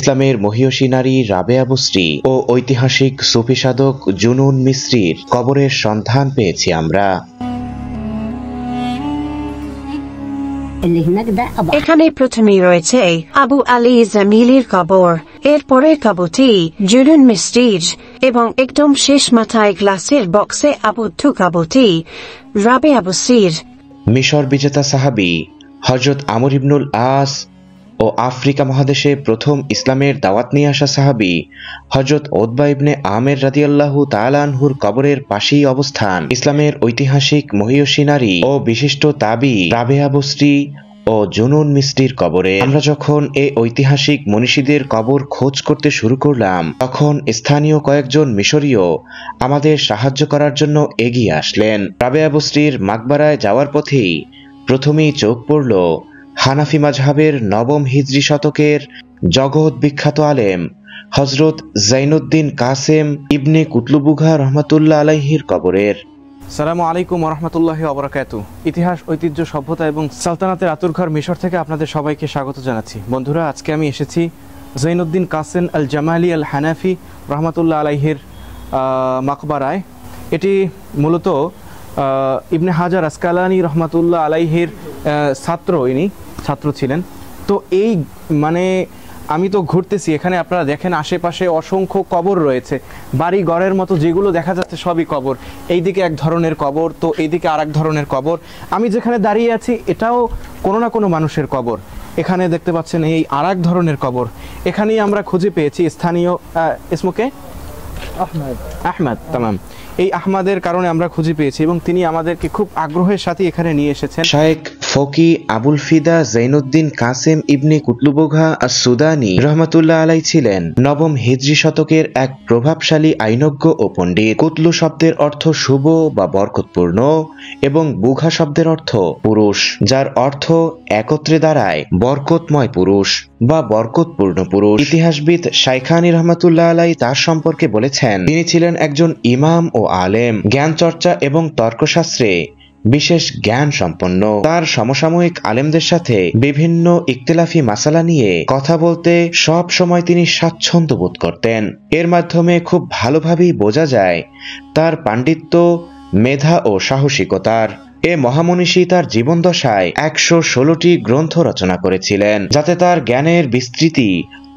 ইসলামের মহিয়সী নারী রাবেয়া বসরি ও ঐতিহাসিক সুফি সাধক জুনুন মিসরির কবরের সন্ধান পেয়েছি আমরা। এখানে প্রথমেই রয়েছে আবু আলী জামিলির কবর, এরপরে কবরটি জুনুন মিসরির এবং একদম শেষ মাথায় গ্লাসের বক্সে আবদ্ধ কবরটি রাবেয়া বসরির। মিশর বিজেতা সাহাবী হযরত আমর ইবনুল আস ও আফ্রিকা মহাদেশে প্রথম ইসলামের দাওয়াত নিয়ে আসা সাহাবী হযরত উতবা ইবনে আমের রাদিয়াল্লাহু তাআলা আনহুর কবরের পাশেই অবস্থান ইসলামের ঐতিহাসিক মহিয়সী নারী ও বিশিষ্ট তাবী রাবেয়া বসরি ও জুনুন মিসরির কবরে। আমরা যখন এই ঐতিহাসিক মনীষীদের কবর খোঁজ করতে শুরু করলাম, তখন স্থানীয় কয়েকজন মিশরীয় আমাদের সাহায্য করার জন্য এগিয়ে আসলেন। রাবেয়া বসরির মাকবারায় যাওয়ার পথেই প্রথমেই চোখ পড়ল হানাফি মাযহাবের নবম হিজরি শতকের জগৎ বিখ্যাত আলেম হযরত জাইনুদ্দিন কাসেম ইবনে কুতলুবুঘা রহমাতুল্লাহ আলাইহির কবরের। আসসালামু আলাইকুম ওয়া রাহমাতুল্লাহি ওয়া বারাকাতুহু। ইতিহাস, ঐতিহ্য, সভ্যতা এবং সালতানাতের আতুরঘর মিশর থেকে আপনাদের সবাইকে স্বাগত জানাচ্ছি। বন্ধুরা, আজকে আমি এসেছি জাইনুদ্দিন কাসেম আল জামালি আল হানাফি রহমাতুল্লাহ আলাইহির মাকবারায়। এটি মূলত ইবনে হাজার আসকালানি রহমাতুল্লাহ আলাইহির ছাত্র ছিলেন। তো এই আমি তো ঘুরতেছি, এখানে আপনারা দেখেন আশেপাশে অসংখ্য কবর রয়েছে, বাড়ি ঘরের মতো যেগুলো দেখা যাচ্ছে সবই কবর। এইদিকে এক ধরনের কবর, তো এইদিকে আর এক ধরনের কবর। আমি যেখানে দাঁড়িয়ে আছি এটাও কোনো না কোনো মানুষের কবর। এখানে দেখতে পাচ্ছেন এই আর এক ধরনের কবর। এখানেই আমরা খুঁজে পেয়েছি স্থানীয় ইসমুকে আহমদ তামাম। এই আহমদের কারণে আমরা খুঁজে পেয়েছি এবং তিনি আমাদেরকে খুব আগ্রহের সাথে এখানে নিয়ে এসেছেন। শায়েখ ফকি আবুল ফিদা জাইনুদ্দিন কাসেম ইবনে কুতলুবুঘা আস-সুদানি রহমাতুল্লাহ আলাই ছিলেন নবম হিজরি শতকের এক প্রভাবশালী আইনজ্ঞ ও পণ্ডিত। কুতলু শব্দের অর্থ শুভ বা বরকতপূর্ণ এবং বুঘা শব্দের অর্থ পুরুষ, যার অর্থ একত্রে দাঁড়ায় বরকতময় পুরুষ বা বরকতপূর্ণ পুরুষ। ইতিহাসবিদ শাইখানী রহমাতুল্লাহ আলাই তার সম্পর্কে বলেছেন, তিনি ছিলেন একজন ইমাম ও আলেম, জ্ঞান চর্চা এবং তর্কশাস্ত্রে বিশেষ জ্ঞান সম্পন্ন। তার সমসাময়িক আলেমদের সাথে বিভিন্ন ইখতিলাফি মাসালা নিয়ে কথা বলতে সব সময় তিনি স্বাচ্ছন্দ্য বোধ করতেন। এর মাধ্যমে খুব ভালোভাবেই বোঝা যায় তার পাণ্ডিত্য, মেধা ও সাহসিকতার। এ মহামনীষী তার জীবনদশায় 116টি গ্রন্থ রচনা করেছিলেন, যাতে তার জ্ঞানের বিস্তৃতি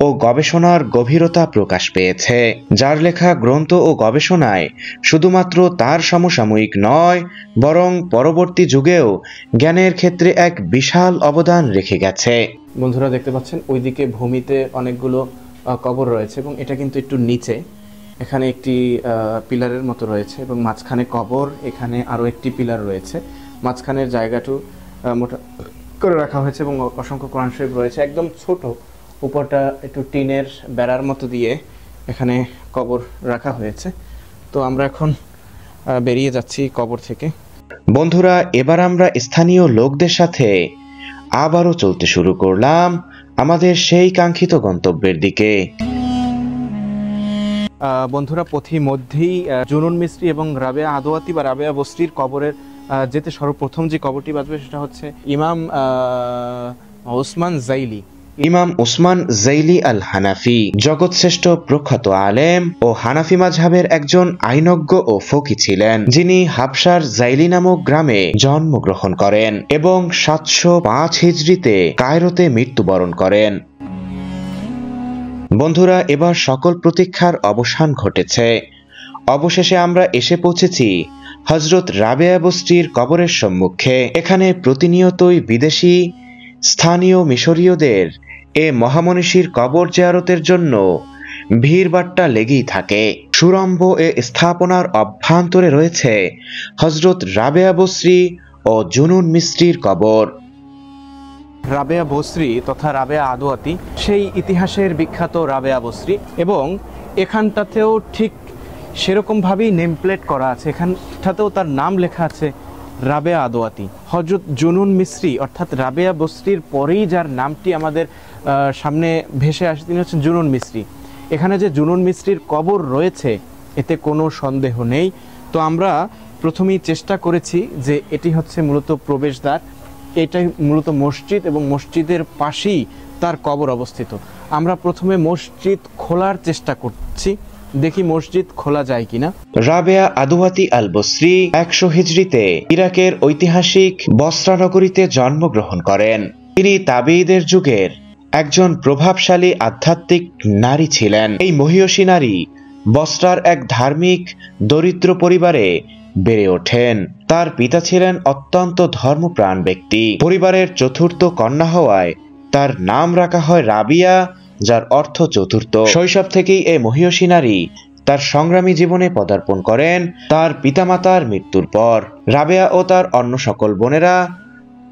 ও গবেষণার গভীরতা প্রকাশ পেয়েছে। যার লেখা গ্রন্থ ও গবেষণায় শুধুমাত্র তার সমসাময়িক নয়, বরং পরবর্তী যুগেও জ্ঞানের ক্ষেত্রে এক বিশাল অবদান রেখে গেছে। বন্ধুরা দেখতে পাচ্ছেন ওইদিকে ভূমিতে অনেকগুলো কবর রয়েছে এবং এটা কিন্তু একটু নিচে। এখানে একটি পিলারের মতো রয়েছে এবং মাঝখানে কবর, এখানে আরও একটি পিলার রয়েছে। মাঝখানের জায়গাটু মোটা করে রাখা হয়েছে এবং অসংখ্য কোরআন শরীফ রয়েছে। একদম ছোট, উপরটা একটু টিনের বেড়ার মতো দিয়ে এখানে কবর রাখা হয়েছে। তো আমরা এখন বেরিয়ে যাচ্ছি কবর থেকে। বন্ধুরা, এবার আমরা স্থানীয় লোকদের সাথে আবারও চলতে শুরু করলাম আমাদের সেই কাঙ্ক্ষিত গন্তব্যের দিকে। বন্ধুরা, পথিমধ্যেই জুনুন মিসরি এবং রাবেয়া আদওয়াতি বা রাবেয়া বসরির কবরের যেতে সর্বপ্রথম যে কবরটি বাজবে সেটা হচ্ছে ইমাম উসমান জাইলি আল হানাফি। জগৎশ্রেষ্ঠ প্রখ্যাত আলেম ও হানাফি মাযহাবের একজন আইনজ্ঞ ও ফকি ছিলেন, যিনি হাবশার জাইলি নামক গ্রামে জন্মগ্রহণ করেন এবং 705 হিজরিতে কায়রোতে মৃত্যুবরণ করেন। বন্ধুরা, এবার সকল প্রতীক্ষার অবসান ঘটেছে। অবশেষে আমরা এসে পৌঁছেছি হযরত রাবেয়া বসরির কবরের সম্মুখে। এখানে প্রতিনিয়তই বিদেশি, স্থানীয় মিশরীয়দের এ মহামনীষীর কবর জিয়ারতের জন্য ভিড়ভাট্টা লেগেই থাকে। সুরম্ভ এ স্থাপনার অভ্যন্তরে রয়েছে হযরত রাবেয়া বসরি ও জুনুন মিসরির কবর। রাবেয়া বসরি তথা রাবেয়া আদওয়াতি সেই ইতিহাসের বিখ্যাত রাবেয়া বসরি, এবং এখানটাতেও ঠিক সেরকমভাবেই নেম প্লেট করা আছে। এখানটাতেও তার নাম লেখা আছে রাবেয়া আদওয়াতি। হযরত জুনুন মিসরি অর্থাৎ রাবেয়া বসরির পরেই যার নামটি আমাদের সামনে ভেসে আসে তিনি হচ্ছেন জুনুন মিসরি। এখানে যে জুনুন মিসরির কবর রয়েছে এতে কোনো সন্দেহ নেই। তো আমরা প্রথমেই চেষ্টা করেছি যে এটি হচ্ছে মূলত প্রবেশদ্বার, এটাই মূলত মসজিদ এবং মসজিদের পাশেই তার কবর অবস্থিত। আমরা প্রথমে মসজিদ খোলার চেষ্টা করছি, দেখি মসজিদ খোলা যায় কিনা। রাবেয়া আদওয়াতি আল বসরি 100 হিজরিতে ইরাকের ঐতিহাসিক বসরা নগরীতে জন্মগ্রহণ করেন। তিনি তাবেঈদের যুগের একজন প্রভাবশালী আধ্যাত্মিক নারী ছিলেন। এই মহিয়সী নারী বসরার এক ধার্মিক দরিদ্র পরিবারে বেড়ে ওঠেন। তার পিতা ছিলেন অত্যন্ত ধর্মপ্রাণ ব্যক্তি। পরিবারের চতুর্থ কন্যা হওয়ায় তার নাম রাখা হয় রাবিয়া, যার অর্থ চতুর্থ। শৈশব থেকেই এই মহিয়সী নারী তার সংগ্রামী জীবনে পদার্পণ করেন। তার পিতামাতার মৃত্যুর পর রাবেয়া ও তার অন্য সকল বোনেরা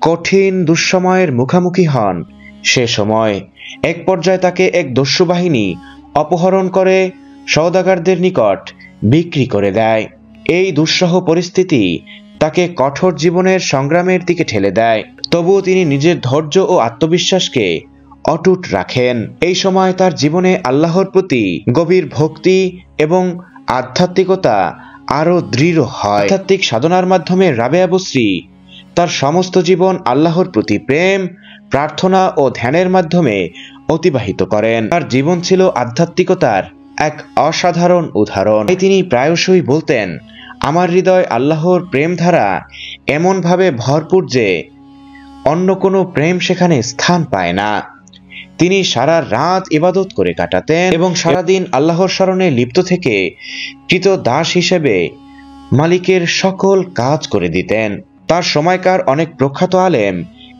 কঠিন দুঃসময়ের মুখোমুখি হন। সে সময় এক পর্যায়ে তাকে এক দস্যু বাহিনী অপহরণ করে সওদাগরদের নিকট বিক্রি করে দেয়। এই দুঃসহ পরিস্থিতি তাকে কঠোর জীবনের সংগ্রামের দিকে ঠেলে দেয়। তবুও তিনি নিজের ধৈর্য ও আত্মবিশ্বাসকে অটুট রাখেন। এই সময় তার জীবনে আল্লাহর প্রতি গভীর ভক্তি এবং আধ্যাত্মিকতা আরো দৃঢ় হয়। আধ্যাত্মিক সাধনার মাধ্যমে রাবেয়া বসরি তার সমস্ত জীবন আল্লাহর প্রতি প্রেম, প্রার্থনা ও ধ্যানের মাধ্যমে অতিবাহিত করেন। তার জীবন ছিল আধ্যাত্মিকতার এক অসাধারণ উদাহরণ। তিনি প্রায়শই বলতেন, আমার হৃদয় আল্লাহর প্রেম ধারা এমনভাবে ভরপুর যে অন্য কোনো প্রেম সেখানে স্থান পায় না। তিনি সারা রাত ইবাদত করে কাটাতেন এবং সারাদিন আল্লাহর স্মরণে লিপ্ত থেকে কৃত দাস হিসেবে মালিকের সকল কাজ করে দিতেন। তার সময়কার অনেক প্রখ্যাত আলেম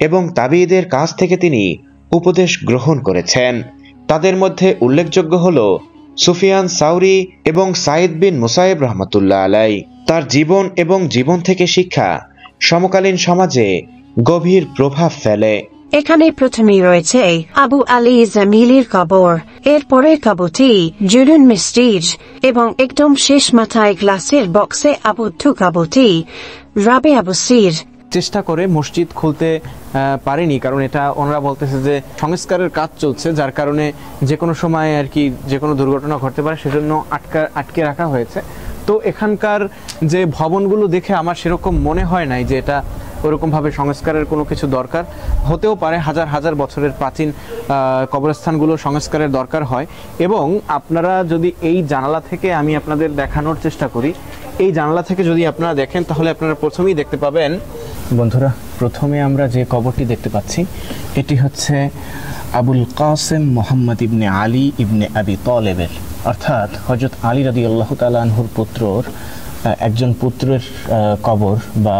এবং তাবেঈদের কাছ থেকে তিনি উপদেশ গ্রহণ করেছেন। তাদের মধ্যে উল্লেখযোগ্য হল সুফিয়ান সাউরি এবং সাইদ বিন মুসাইব রহমতুল্লাহ আলাই। তার জীবন এবং জীবন থেকে শিক্ষা সমকালীন সমাজে গভীর প্রভাব ফেলে। এখানে প্রথমেই রয়েছে আবু আলী জামিলির কবর, এরপরের কবরটি জুলুন মিস্টিজ এবং একদম শেষ মাথায় গ্লাসের বক্সে আবদ্ধ কবরটি রাবেয়া বসরির। চেষ্টা করে মসজিদ খুলতে পারেনি, কারণ এটা ওনারা বলতেছে যে সংস্কারের কাজ চলছে, যার কারণে যে কোনো সময় আর কি যে কোনো দুর্ঘটনা ঘটতে পারে, সেজন্য আটকে রাখা হয়েছে। তো এখানকার যে ভবনগুলো দেখে আমার সেরকম মনে হয় নাই যে এটা ওরকমভাবে সংস্কারের কোনো কিছু দরকার। হতেও পারে হাজার হাজার বছরের প্রাচীন কবরস্থানগুলো সংস্কারের দরকার হয়। এবং আপনারা যদি এই জানালা থেকে, আমি আপনাদের দেখানোর চেষ্টা করি, এই জানালা থেকে যদি আপনারা দেখেন তাহলে আপনারা প্রথমেই দেখতে পাবেন। বন্ধুরা, প্রথমে আমরা যে কবরটি দেখতে পাচ্ছি এটি হচ্ছে আবুল কাসেম মোহাম্মদ ইবনে আলী ইবনে আবি তালেবের, অর্থাৎ হযরত আলী রাদিয়াল্লাহু তাআলা আনহুর পুত্রর একজন পুত্রের কবর, বা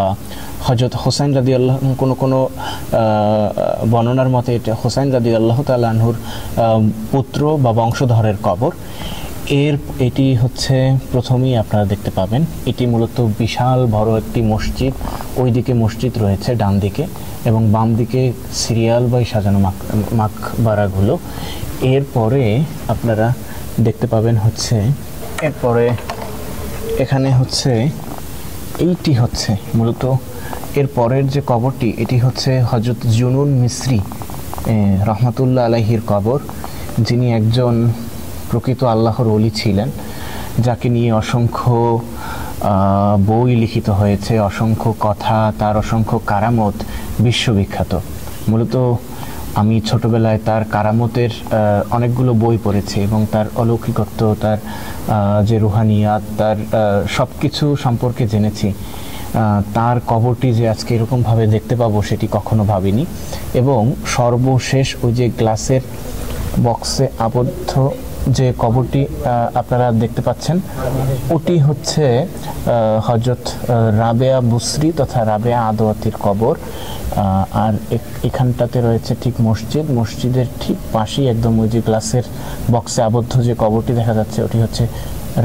হযরত হোসেন রাদিয়াল্লাহু, কোনো বর্ণনার মতে এটা হোসেন রাদিয়াল্লাহু তাআলা আনহুর পুত্র বা বংশধরের কবর। এটি হচ্ছে প্রথমেই আপনারা দেখতে পাবেন। এটি মূলত বিশাল বড় একটি মসজিদ। ওইদিকে মসজিদ রয়েছে ডান দিকে, এবং বাম দিকে সিরিয়াল বাই সাজানো মাকবারাগুলো। এরপরে আপনারা দেখতে পাবেন হচ্ছে, এরপরে এখানে হচ্ছে এইটি হচ্ছে মূলত এর পরের যে কবরটি, এটি হচ্ছে হযরত জুনুন মিসরি রহমাতুল্লাহ আলাইহির কবর, যিনি একজন প্রকৃত আল্লাহর ওলি ছিলেন, যাকে নিয়ে অসংখ্য বই লিখিত হয়েছে, অসংখ্য কথা, তার অসংখ্য কারামত বিশ্ববিখ্যাত। মূলত আমি ছোটবেলায় তার কারামতের অনেকগুলো বই পড়েছি এবং তার অলৌকিকত্ব, তার যে রুহানিয়াত, তার সব কিছু সম্পর্কে জেনেছি। তার কবরটি যে আজকে এরকমভাবে দেখতে পাবো সেটি কখনো ভাবিনি। এবং সর্বশেষ ওই যে গ্লাসের বক্সে আবদ্ধ যে কবরটি আপনারা দেখতে পাচ্ছেন, ওটি হচ্ছে হযরত রাবেয়া বসরি তথা রাবেয়া আদওয়াতির কবর। আর এখানটাতে রয়েছে ঠিক মসজিদের ঠিক পাশেই একদম ওই যে গ্লাসের বক্সে আবদ্ধ যে কবরটি দেখা যাচ্ছে, ওটি হচ্ছে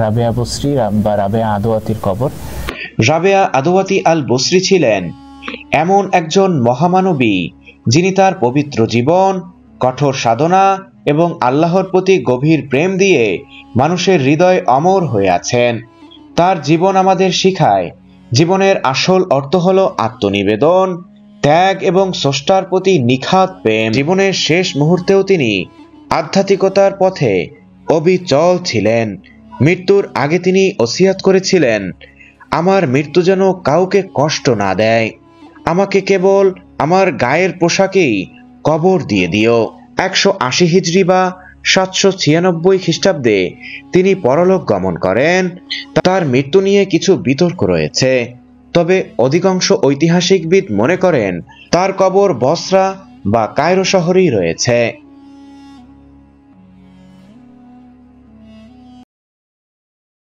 রাবেয়া বসরি বা রাবেয়া আদওয়াতির কবর। রাবেয়া আদওয়াতি আল বসরি ছিলেন এমন একজন মহামানবী, যিনি তার পবিত্র জীবন, কঠোর সাধনা এবং আল্লাহর প্রতি গভীর প্রেম দিয়ে মানুষের হৃদয় অমর হয়ে আছেন। তার জীবন আমাদের শিখায় জীবনের আসল অর্থ হলো আত্মনিবেদন, ত্যাগ এবং স্রষ্টার প্রতি নিখাত প্রেম। জীবনের শেষ মুহূর্তেও তিনি আধ্যাত্মিকতার পথে অবিচল ছিলেন। মৃত্যুর আগে তিনি ওসিয়াত করেছিলেন, আমার মৃত্যু যেন কাউকে কষ্ট না দেয়, আমাকে কেবল আমার গায়ের পোশাকেই কবর দিয়ে দিও। 180 হিজরি বা 796 খ্রিস্টাব্দে তিনি পরলোক গমন করেন। তার মৃত্যু নিয়ে কিছু বিতর্ক রয়েছে, তবে অধিকাংশ ঐতিহাসিকবিদ মনে করেন তার কবর বসরা বা কায়রো শহরেই রয়েছে।